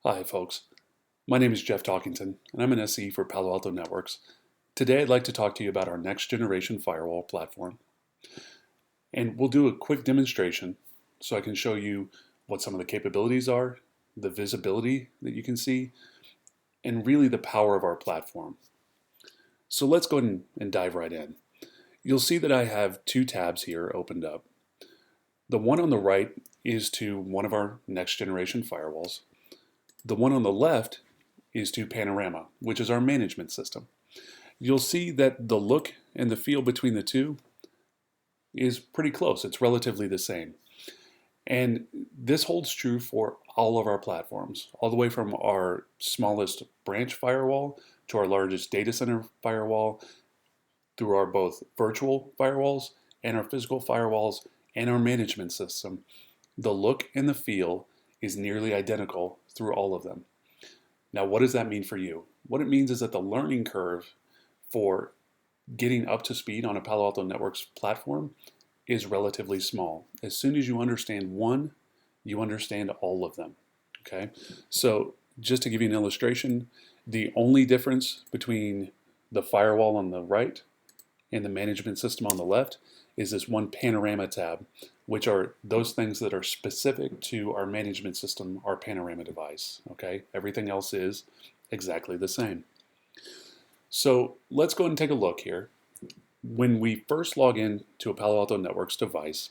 Hi folks, my name is Jeff Talkington and I'm an SE for Palo Alto Networks. Today I'd like to talk to you about our next generation firewall platform. And we'll do a quick demonstration so I can show you what some of the capabilities are, the visibility that you can see, and really the power of our platform. So let's go ahead and dive right in. You'll see that I have two tabs here opened up. The one on the right is to one of our next generation firewalls. The one on the left is to Panorama, which is our management system. You'll see that the look and the feel between the two is pretty close. It's relatively the same. And this holds true for all of our platforms, all the way from our smallest branch firewall to our largest data center firewall, through our both virtual firewalls and our physical firewalls and our management system. The look and the feel is nearly identical through all of them. Now, what does that mean for you? What it means is that the learning curve for getting up to speed on a Palo Alto Networks platform is relatively small. As soon as you understand one, you understand all of them. Okay, so just to give you an illustration, the only difference between the firewall on the right and the management system on the left is this one Panorama tab, which are those things that are specific to our management system, our Panorama device. Okay, everything else is exactly the same. So let's go ahead and take a look here. When we first log in to a Palo Alto Networks device,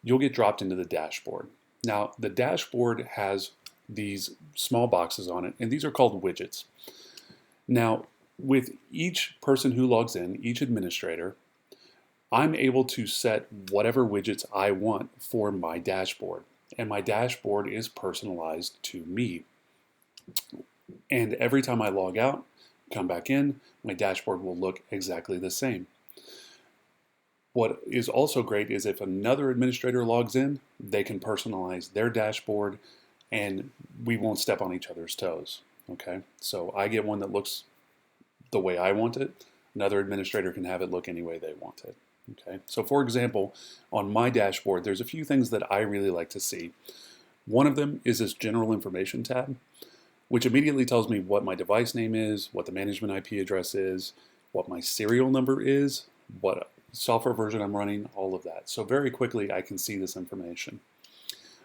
you'll get dropped into the dashboard. Now, the dashboard has these small boxes on it, and these are called widgets. Now, with each person who logs in, each administrator, I'm able to set whatever widgets I want for my dashboard. And my dashboard is personalized to me. And every time I log out, come back in, my dashboard will look exactly the same. What is also great is if another administrator logs in, they can personalize their dashboard and we won't step on each other's toes. Okay, so I get one that looks the way I want it. Another administrator can have it look any way they want it. Okay, so for example, on my dashboard, there's a few things that I really like to see. One of them is this general information tab, which immediately tells me what my device name is, what the management IP address is, what my serial number is, what software version I'm running, all of that. So very quickly I can see this information.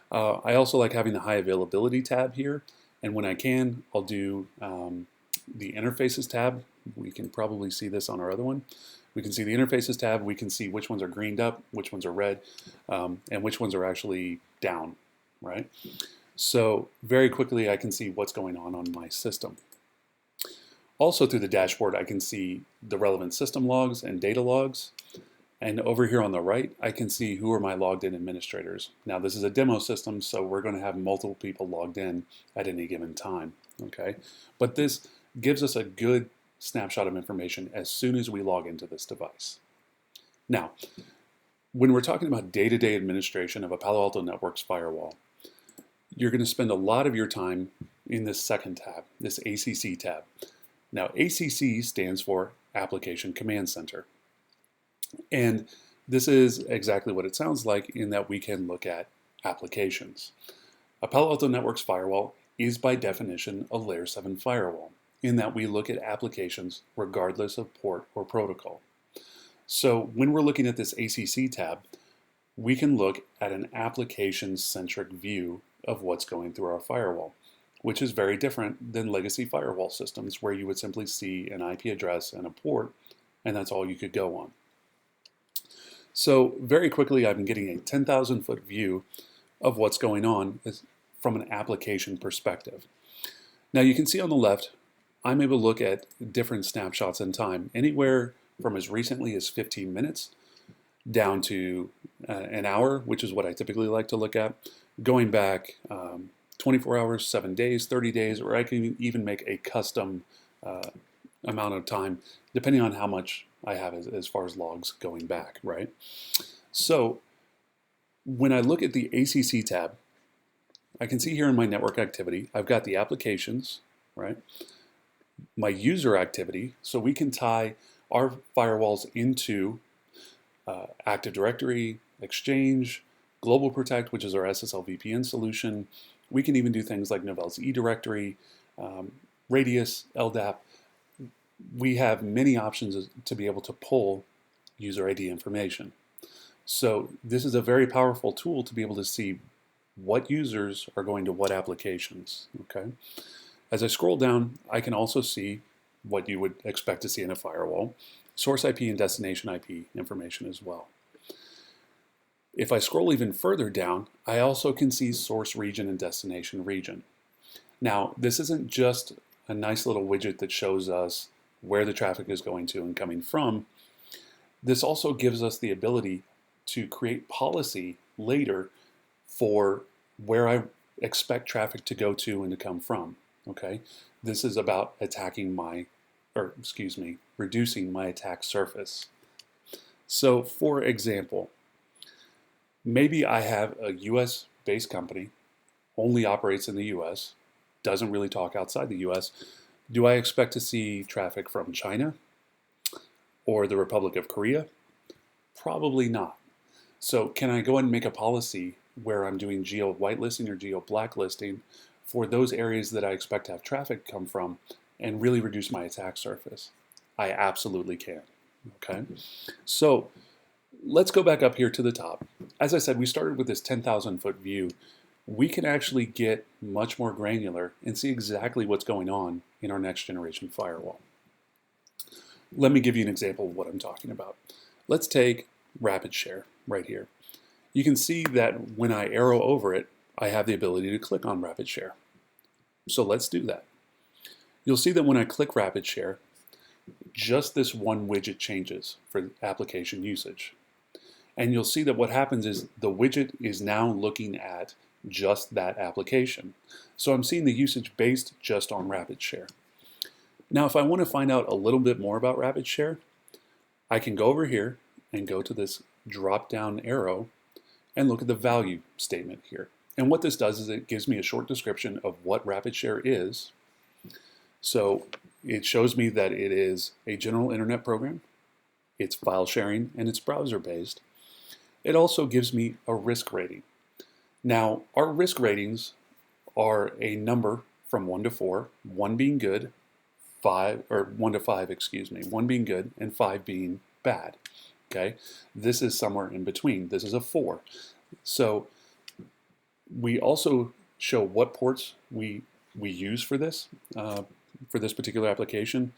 I also like having the high availability tab here, and when I can, I'll do the interfaces tab. We can probably see this on our other one. We can see the interfaces tab. We can see which ones are greened up, which ones are red, and which ones are actually down, right? So very quickly I can see what's going on my system. Also through the dashboard, I can see the relevant system logs and data logs. And over here on the right, I can see who are my logged in administrators. Now this is a demo system, so we're going to have multiple people logged in at any given time, okay? But this gives us a good snapshot of information as soon as we log into this device. Now, when we're talking about day-to-day administration of a Palo Alto Networks firewall, you're going to spend a lot of your time in this second tab, this ACC tab. Now, ACC stands for Application Command Center. And this is exactly what it sounds like in that we can look at applications. A Palo Alto Networks firewall is by definition a layer 7 firewall in that we look at applications regardless of port or protocol. So when we're looking at this ACC tab, we can look at an application-centric view of what's going through our firewall, which is very different than legacy firewall systems where you would simply see an IP address and a port, and that's all you could go on. So very quickly, I've been getting a 10,000-foot view of what's going on from an application perspective. Now you can see on the left, I'm able to look at different snapshots in time, anywhere from as recently as 15 minutes down to an hour, which is what I typically like to look at, going back 24 hours, 7 days, 30 days, or I can even make a custom amount of time, depending on how much I have as far as logs going back, right? So when I look at the ACC tab, I can see here in my network activity, I've got the applications, right? My user activity, so we can tie our firewalls into Active Directory, Exchange, Global Protect, which is our SSL VPN solution, We can even do things like Novell's eDirectory, Radius, LDAP. We have many options to be able to pull user ID information. So this is a very powerful tool to be able to see what users are going to what applications, okay? As I scroll down, I can also see what you would expect to see in a firewall, source IP and destination IP information as well. If I scroll even further down, I also can see source region and destination region. Now, this isn't just a nice little widget that shows us where the traffic is going to and coming from. This also gives us the ability to create policy later for where I expect traffic to go to and to come from, okay? This is about reducing my attack surface. So for example, maybe I have a US based company, only operates in the US, doesn't really talk outside the US. Do I expect to see traffic from China or the Republic of Korea? Probably not. So can I go ahead and make a policy where I'm doing geo whitelisting or geo blacklisting for those areas that I expect to have traffic come from and really reduce my attack surface? I absolutely can, okay? So let's go back up here to the top. As I said, we started with this 10,000 foot view. We can actually get much more granular and see exactly what's going on in our next generation firewall. Let me give you an example of what I'm talking about. Let's take Rapidshare right here. You can see that when I arrow over it, I have the ability to click on Rapidshare. So let's do that. You'll see that when I click Rapidshare, just this one widget changes for application usage. And you'll see that what happens is the widget is now looking at just that application. So I'm seeing the usage based just on Rapidshare. Now, if I want to find out a little bit more about Rapidshare, I can go over here and go to this drop-down arrow and look at the value statement here. And what this does is it gives me a short description of what Rapidshare is. So it shows me that it is a general internet program, it's file sharing, and it's browser-based. It also gives me a risk rating. Now, our risk ratings are a number from 1 to 4, 1 being good, 1 to 5, excuse me, 1 being good and 5 being bad. Okay, this is somewhere in between. This is a 4. So we also show what ports we use for this particular application,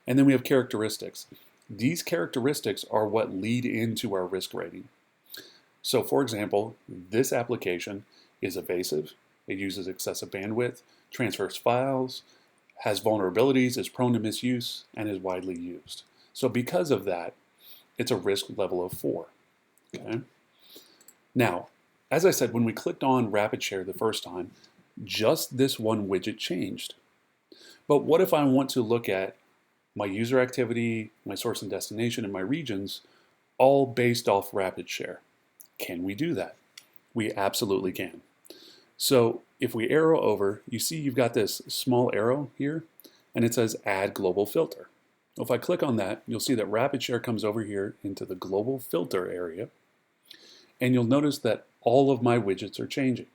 and then we have characteristics. These characteristics are what lead into our risk rating. So for example, this application is evasive, it uses excessive bandwidth, transfers files, has vulnerabilities, is prone to misuse, and is widely used. So because of that, it's a risk level of 4. Okay. Now, as I said, when we clicked on Rapidshare the first time, just this one widget changed. But what if I want to look at my user activity, my source and destination, and my regions, all based off Rapidshare? Can we do that? We absolutely can. So if we arrow over, you see you've got this small arrow here, and it says Add Global Filter. If I click on that, you'll see that Rapidshare comes over here into the global filter area, and you'll notice that all of my widgets are changing.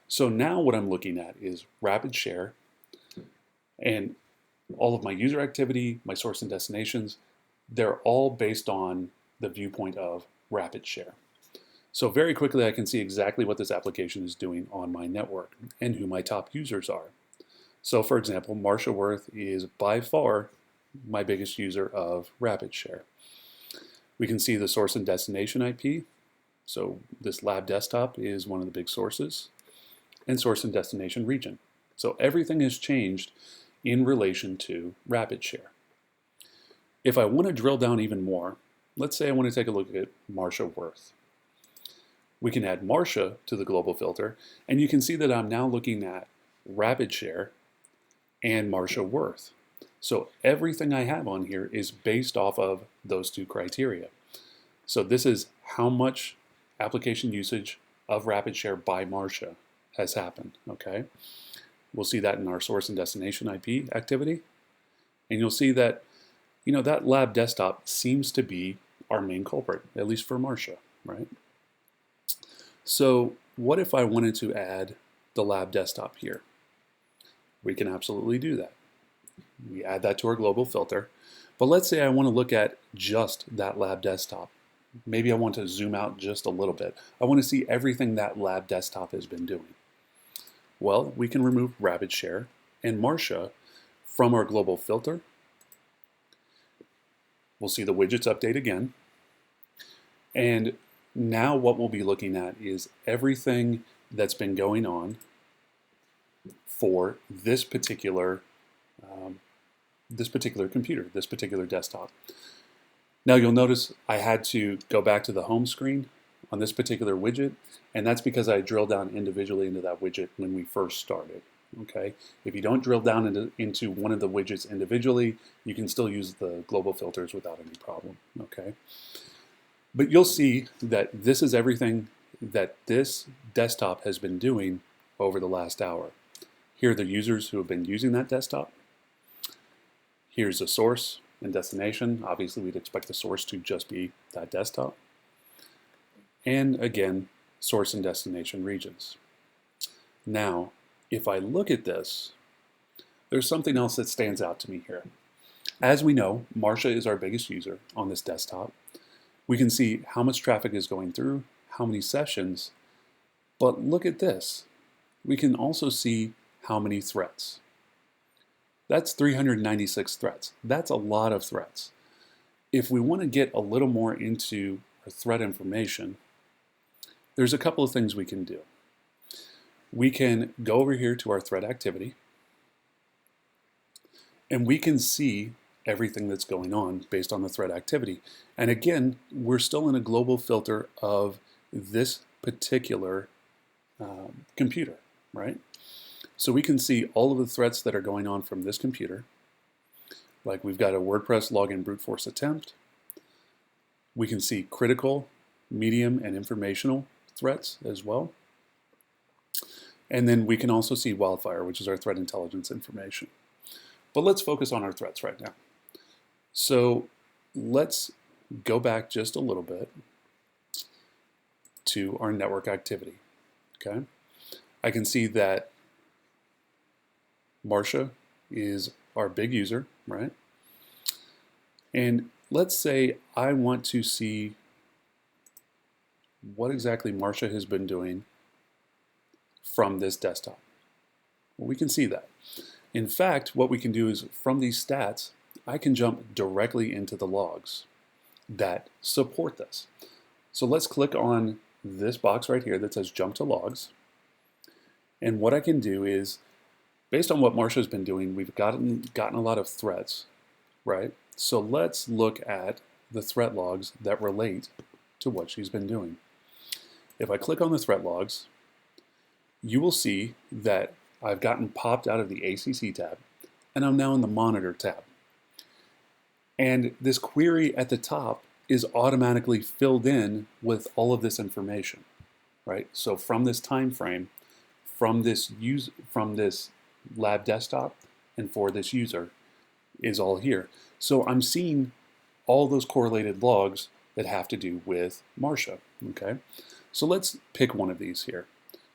So now what I'm looking at is Rapidshare, and all of my user activity, my source and destinations, they're all based on the viewpoint of Rapidshare. So very quickly I can see exactly what this application is doing on my network and who my top users are. So for example, Marsha Worth is by far my biggest user of Rapidshare. We can see the source and destination IP. So this lab desktop is one of the big sources, and source and destination region. So everything has changed in relation to Rapidshare. If I want to drill down even more, let's say I want to take a look at Marsha Worth. We can add Marsha to the global filter, and you can see that I'm now looking at Rapidshare and Marsha Worth. So everything I have on here is based off of those two criteria. So this is how much application usage of Rapidshare by Marsha has happened, okay? We'll see that in our source and destination IP activity. And you'll see that, that lab desktop seems to be our main culprit, at least for Marsha, right? So what if I wanted to add the lab desktop here? We can absolutely do that. We add that to our global filter. But let's say I want to look at just that lab desktop. Maybe I want to zoom out just a little bit. I want to see everything that lab desktop has been doing. Well, we can remove Rapidshare and Marcia from our global filter. We'll see the widgets update again. And now what we'll be looking at is everything that's been going on for this particular computer, this particular desktop. Now you'll notice I had to go back to the home screen on this particular widget, and that's because I drilled down individually into that widget when we first started. Okay, if you don't drill down into one of the widgets individually, you can still use the global filters without any problem. Okay, but you'll see that this is everything that this desktop has been doing over the last hour. Here are the users who have been using that desktop. Here's the source and destination. Obviously, we'd expect the source to just be that desktop. And again, source and destination regions. Now, if I look at this, there's something else that stands out to me here. As we know, Marcia is our biggest user on this desktop. We can see how much traffic is going through, how many sessions, but look at this. We can also see how many threats. That's 396 threats. That's a lot of threats. If we want to get a little more into our threat information, there's a couple of things we can do. We can go over here to our threat activity, and we can see everything that's going on based on the threat activity. And again, we're still in a global filter of this particular computer, right? So we can see all of the threats that are going on from this computer. Like we've got a WordPress login brute force attempt. We can see critical, medium, and informational threats as well. And then we can also see wildfire, which is our threat intelligence information. But let's focus on our threats right now. So let's go back just a little bit to our network activity. Okay, I can see that Marcia is our big user, right? And let's say I want to see what exactly Marcia has been doing from this desktop. Well, we can see that. In fact, what we can do is from these stats, I can jump directly into the logs that support this. So let's click on this box right here that says jump to logs. And what I can do is, based on what Marcia's been doing, we've gotten a lot of threats, right? So let's look at the threat logs that relate to what she's been doing. If I click on the threat logs, you will see that I've gotten popped out of the ACC tab, and I'm now in the Monitor tab. And this query at the top is automatically filled in with all of this information, right? So from this time frame, from this lab desktop, and for this user is all here. So I'm seeing all those correlated logs that have to do with Marcia, okay? So let's pick one of these here.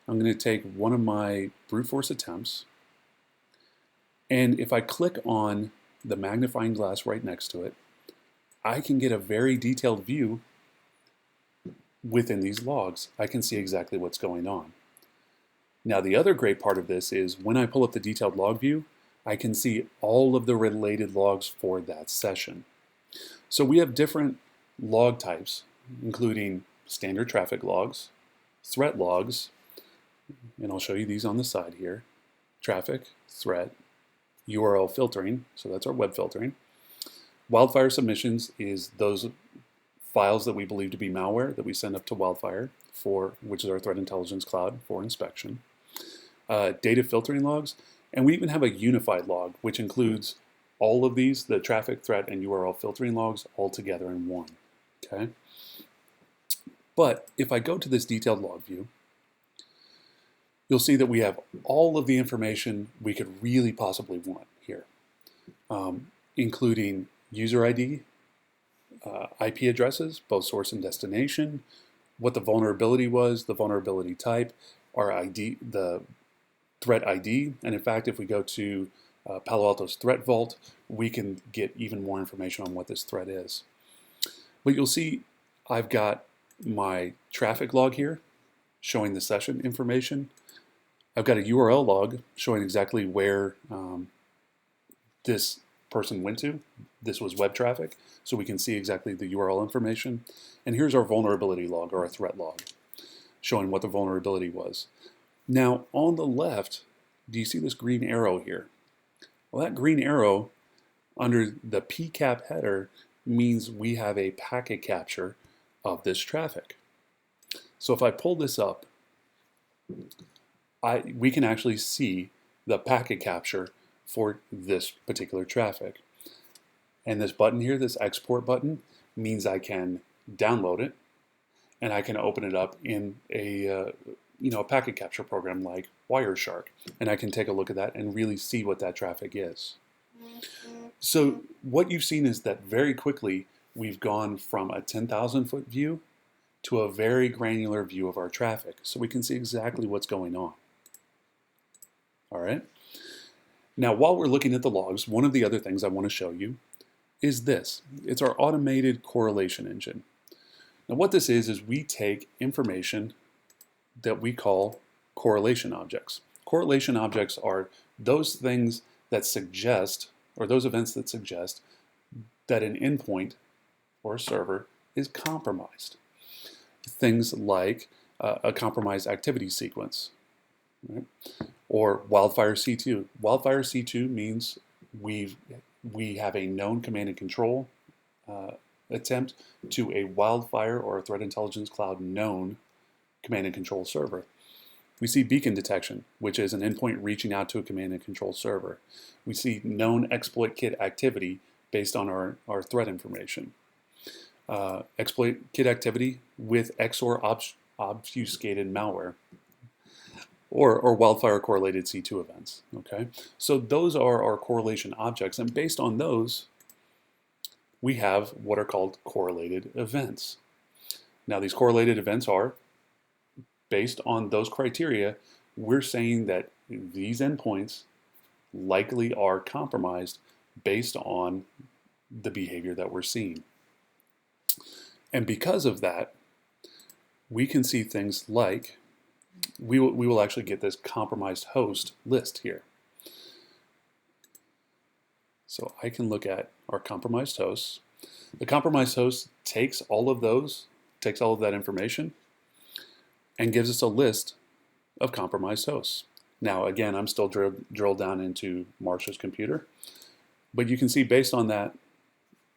I'm going to take one of my brute force attempts, and if I click on the magnifying glass right next to it, I can get a very detailed view within these logs. I can see exactly what's going on. Now the other great part of this is when I pull up the detailed log view, I can see all of the related logs for that session. So we have different log types, including standard traffic logs, threat logs, and I'll show you these on the side here, traffic, threat, URL filtering, so that's our web filtering. Wildfire submissions is those files that we believe to be malware that we send up to Wildfire, which is our threat intelligence cloud for inspection. Data filtering logs, and we even have a unified log, which includes all of these, the traffic, threat, and URL filtering logs all together in one, okay? But if I go to this detailed log view, you'll see that we have all of the information we could really possibly want here, including user ID, IP addresses, both source and destination, what the vulnerability was, the vulnerability type, our ID, the threat ID. And in fact, if we go to Palo Alto's threat vault, we can get even more information on what this threat is. But you'll see I've got my traffic log here showing the session information. I've got a URL log showing exactly where this person went to. This was web traffic, so we can see exactly the URL information. And here's our vulnerability log, or our threat log, showing what the vulnerability was. Now, on the left, do you see this green arrow here? Well, that green arrow under the PCAP header means we have a packet capture of this traffic. So if I pull this up, we can actually see the packet capture for this particular traffic. And this button here, this export button, means I can download it and I can open it up in a packet capture program like Wireshark, and I can take a look at that and really see what that traffic is. So what you've seen is that very quickly we've gone from a 10,000 foot view to a very granular view of our traffic, so we can see exactly what's going on. All right. Now, while we're looking at the logs, one of the other things I want to show you is this. It's our automated correlation engine. Now, what this is we take information that we call correlation objects. Correlation objects are those things that suggest, or those events that suggest, that an endpoint or a server is compromised. Things like a compromised activity sequence, right? Or wildfire C2. Wildfire C2 means we have a known command and control attempt to a wildfire or a threat intelligence cloud known command and control server. We see beacon detection, which is an endpoint reaching out to a command and control server. We see known exploit kit activity based on our threat information. Exploit kit activity with XOR obfuscated malware, or wildfire correlated C2 events. Okay, so those are our correlation objects, and based on those, we have what are called correlated events. Now, these correlated events are based on those criteria. We're saying that these endpoints likely are compromised based on the behavior that we're seeing. And because of that, we can see things like we will actually get this compromised host list here. So I can look at our compromised hosts. The compromised host takes all of that information and gives us a list of compromised hosts. Now, again, I'm still drilled down into Marsha's computer, but you can see based on that,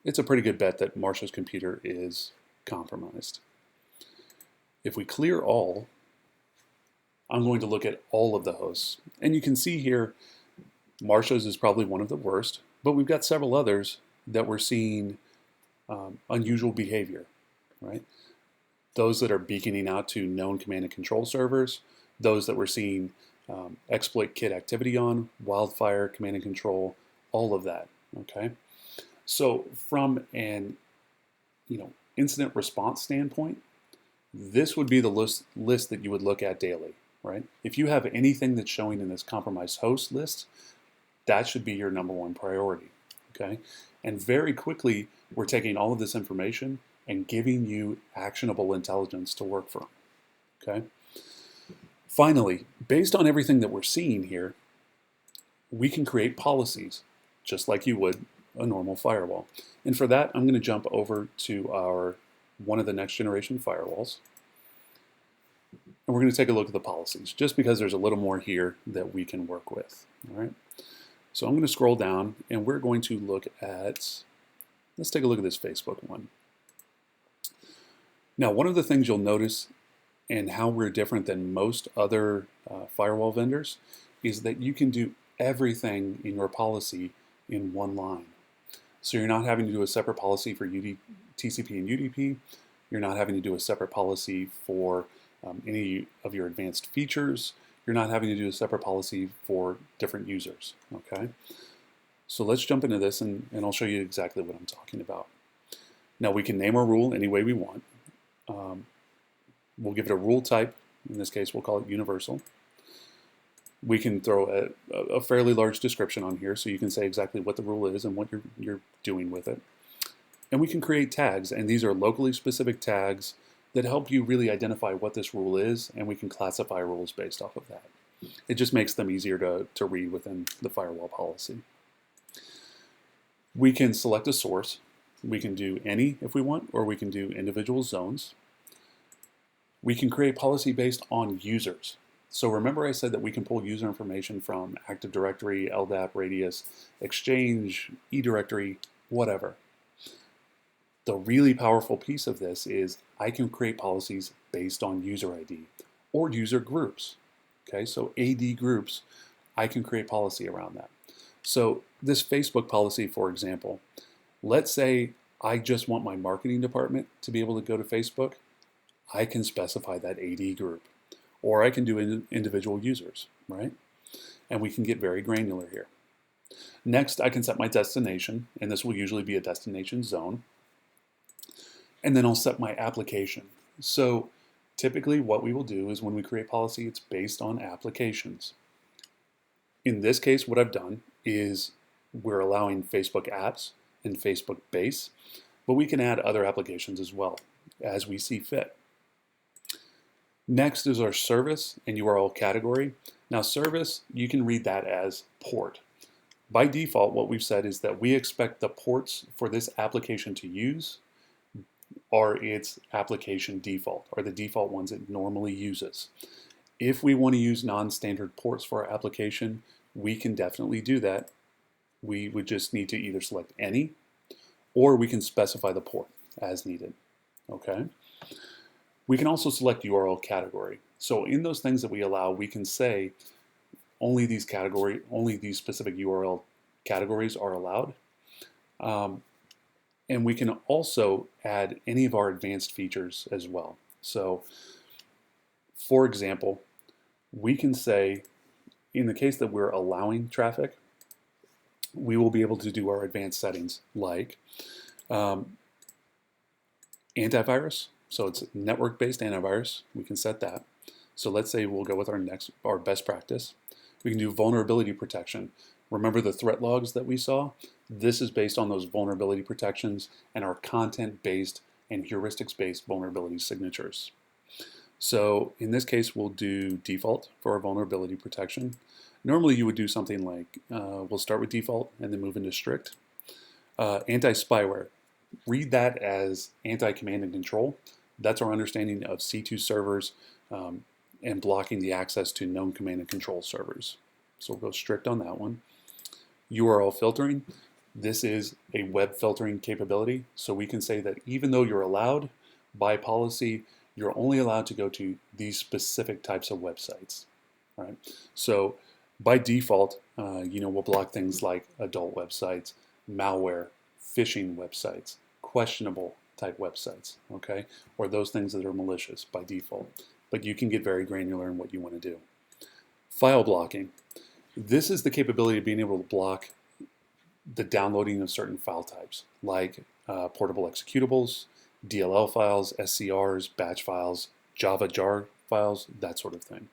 it's a pretty good bet that Marsha's computer is compromised. If we clear all, I'm going to look at all of the hosts. And you can see here, Marsha's is probably one of the worst, but we've got several others that we're seeing unusual behavior, right? Those that are beaconing out to known command and control servers, those that we're seeing exploit kit activity on, wildfire, command and control, all of that, okay? So from an incident response standpoint, this would be the list that you would look at daily, right? If you have anything that's showing in this compromised host list, that should be your number one priority, okay? And very quickly, we're taking all of this information and giving you actionable intelligence to work from, okay? Finally, based on everything that we're seeing here, we can create policies just like you would a normal firewall. And for that, I'm going to jump over to one of the next generation firewalls. And we're going to take a look at the policies, just because there's a little more here that we can work with. All right. So I'm going to scroll down, and we're going to look at, let's take a look at this Facebook one. Now, one of the things you'll notice and how we're different than most other firewall vendors is that you can do everything in your policy in one line. So you're not having to do a separate policy for TCP and UDP. You're not having to do a separate policy for any of your advanced features. You're not having to do a separate policy for different users, okay? So let's jump into this, and I'll show you exactly what I'm talking about. Now, we can name our rule any way we want. We'll give it a rule type. In this case, we'll call it universal. We can throw a fairly large description on here so you can say exactly what the rule is and what you're doing with it. And we can create tags, and these are locally specific tags that help you really identify what this rule is, and we can classify rules based off of that. It just makes them easier to read within the firewall policy. We can select a source. We can do any if we want, or we can do individual zones. We can create policy based on users. So remember I said that we can pull user information from Active Directory, LDAP, Radius, Exchange, eDirectory, whatever. The really powerful piece of this is I can create policies based on user ID or user groups. Okay, so AD groups, I can create policy around that. So this Facebook policy, for example, let's say I just want my marketing department to be able to go to Facebook. I can specify that AD group, or I can do individual users, right? And we can get very granular here. Next, I can set my destination, and this will usually be a destination zone. And then I'll set my application. So typically what we will do is when we create policy, it's based on applications. In this case, what I've done is we're allowing Facebook apps and Facebook base, but we can add other applications as well as we see fit. Next is our service and URL category. Now service, you can read that as port. By default, what we've said is that we expect the ports for this application to use are its application default, or the default ones it normally uses. If we want to use non-standard ports for our application, we can definitely do that. We would just need to either select any, or we can specify the port as needed, okay? We can also select URL category. So in those things that we allow, we can say only these specific URL categories are allowed. And we can also add any of our advanced features as well. So for example, we can say, in the case that we're allowing traffic, we will be able to do our advanced settings like antivirus. So it's network-based antivirus. We can set that. So let's say we'll go with our best practice. We can do vulnerability protection. Remember the threat logs that we saw? This is based on those vulnerability protections and our content-based and heuristics-based vulnerability signatures. So in this case, we'll do default for our vulnerability protection. Normally you would do something like, we'll start with default and then move into strict. Anti-spyware, read that as anti-command and control. That's our understanding of C2 servers and blocking the access to known command and control servers. So we'll go strict on that one. URL filtering, this is a web filtering capability. So we can say that even though you're allowed by policy, you're only allowed to go to these specific types of websites, right? So by default, we'll block things like adult websites, malware, phishing websites, questionable type websites, okay? Or those things that are malicious by default. But you can get very granular in what you want to do. File blocking. This is the capability of being able to block the downloading of certain file types, like portable executables, DLL files, SCRs, batch files, Java jar files, that sort of thing.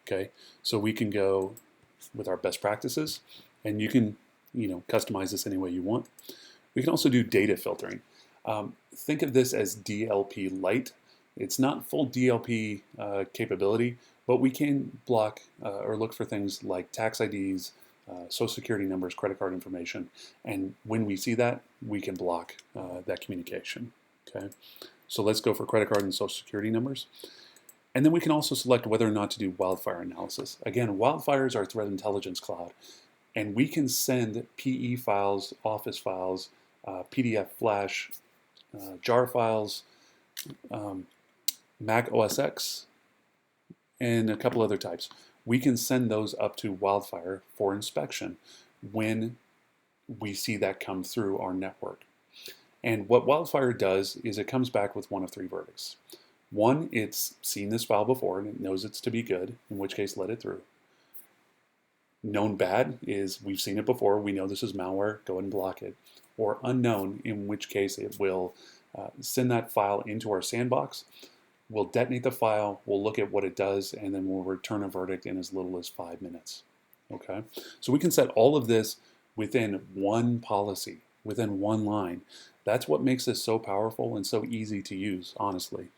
Okay, so we can go with our best practices, and you can, customize this any way you want. We can also do data filtering. Think of this as DLP Lite. It's not full DLP capability, but we can block or look for things like tax IDs, social security numbers, credit card information, and when we see that, we can block that communication. Okay, so let's go for credit card and social security numbers. And then we can also select whether or not to do wildfire analysis. Again, wildfire is our threat intelligence cloud, and we can send PE files, Office files, PDF flash, jar files, Mac OS X, and a couple other types. We can send those up to wildfire for inspection when we see that come through our network. And what wildfire does is it comes back with one of three verdicts. One, it's seen this file before and it knows it's to be good, in which case let it through. Known bad is we've seen it before, we know this is malware, go ahead and block it. Or unknown, in which case it will send that file into our sandbox, We'll detonate the file, we'll look at what it does, and then we'll return a verdict in as little as 5 minutes. Okay, so we can set all of this within one policy, within one line. That's what makes this so powerful and so easy to use, honestly.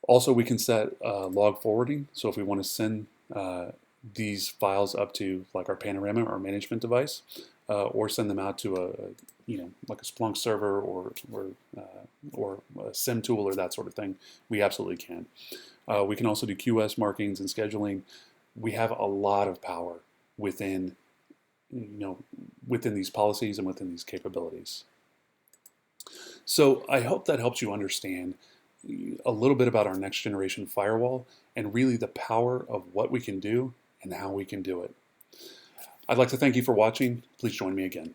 Also, we can set log forwarding. So if we want to send these files up to like our panorama or management device, or send them out to like a Splunk server or a SIM tool or that sort of thing, we absolutely can. We can also do QoS markings and scheduling. We have a lot of power within these policies and within these capabilities. So I hope that helps you understand a little bit about our next generation firewall and really the power of what we can do and how we can do it. I'd like to thank you for watching. Please join me again.